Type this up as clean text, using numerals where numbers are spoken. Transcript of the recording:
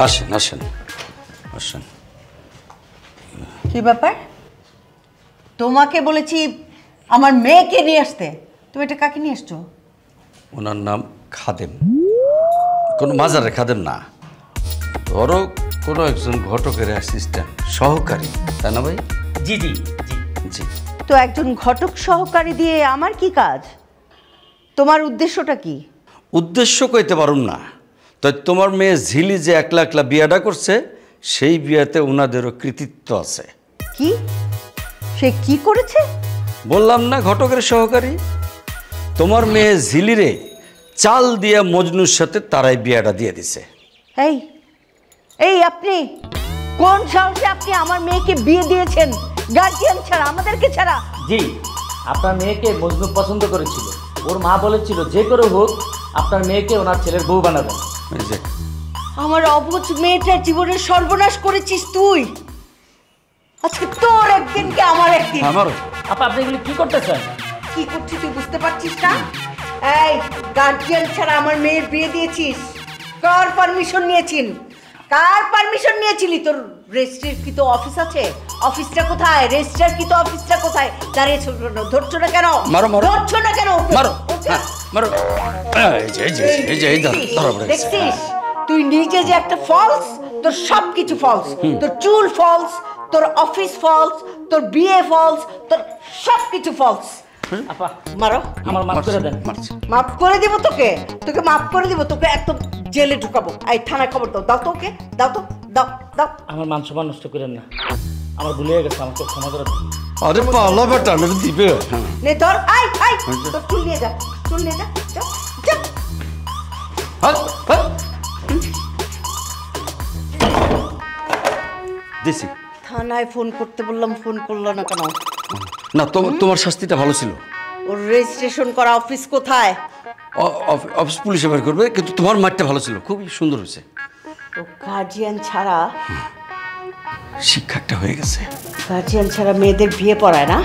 আসেন আসেন আসেন। কি ব্যাপার? তোমাকে বলেছি আমার মেয়েকে নিয়ে আসতে, তুমি এটা কাকে নিয়ে এসছো? ওনার নাম খাদেম, কোনো মাজারের খাদেম না, ধরো কোনো একজন ঘটকের অ্যাসিস্ট্যান্ট সহকারী, তাই না ভাই? জি জি জি জি। তো একজন ঘটক সহকারী দিয়ে আমার কি কাজ? তোমার উদ্দেশ্যটা কি? উদ্দেশ্য কইতে পারুম না, তাই তোমার মেয়ে ঝিলি যে একলা একলা বিয়াটা করছে সেই বিয়াতে ওনাদেরও কৃতিত্ব আছে। কি? সে কি করেছে? বললাম না ঘটকের সহকারী। তোমার মেয়ে ঝিলিরে চাল দিয়া মজনুর সাথে তারাই বিয়াটা দিয়ে দিছে। এই এই আপনি কোন সাহসে আপনি আমার মেয়েকে বিয়ে দিয়েছেন গার্জিয়ান ছাড়া, আমাদেরকে ছাড়া? জি, আপনার মেয়েকে মজনু পছন্দ করেছিল। ওর মা বলেছিল যে করে হোক আপনার মেয়েকে ওনার ছেলের বউ বানাবেন। এই যে আমার অবুঝ মেয়েটার জীবনের সর্বনাশ করেছিস তুই। আজকে তোর একদিনকে আমার একদিন। আমারও আপা আপনি এগুলি কি করতেছেন? কি করছিস তুই বুঝতে পারছিস না? এই গার্জিয়ান ছাড়া আমার মেয়ের বিয়ে দিয়েছিস, কার পারমিশন নিয়েছিস? কার পারমিশন নিয়েছিলি? তোর রেজিস্ট্রির কি তো অফিস আছে? অফিসটা কোথায়? রেজিস্ট্রার কি তো অফিসটা কোথায়? দাঁড়িয়েছো ধরছো না কেন? মারো মারো ধরছো না কেন? মারো মারো। এই যে এই যে এই যে এই ধরা পড়ে গেছে। দেখছিস তুই নিজে যে একটা ফলস, তোর সবকিছু ফলস, তোর চুল ফলস, তোর অফিস ফলস, তোর বিয়ে ফলস, তোর সবকিছু ফলস। আপা মারো, আমার মাফ করে দেন। মাফ করে দিব তোকে, তোকে মাফ করে দিব, তোকে একদম জেলে ঢুকাবো। এই থানায় খবর দাও, দাও তো ওকে, দাও তো, দাও দাও। আমার মান সম্মান নষ্ট করেন না, আমার ভুলে গেছে, আমাকে ক্ষমা করে দেন। আরে পালা বেটা মেরে দিবে। নে ধর, আই আই তোর চুল নিয়ে যা, চুল নিয়ে যা, যা যা। দিছি থানায় ফোন করতে বললাম, ফোন করলো না কেন? না, তোমার শাস্তিটা ভালো ছিল। ওর রেজিস্ট্রেশন করা অফিস কোথায়? অফিস পুলিশে বের করবে, কিন্তু তোমার মাঠটা ভালো ছিল, খুবই সুন্দর হয়েছে। ও গার্জিয়ান ছাড়া, শিক্ষা একটা হয়ে গেছে। গার্জিয়ান ছাড়া মেয়েদের বিয়ে পড়ায় না?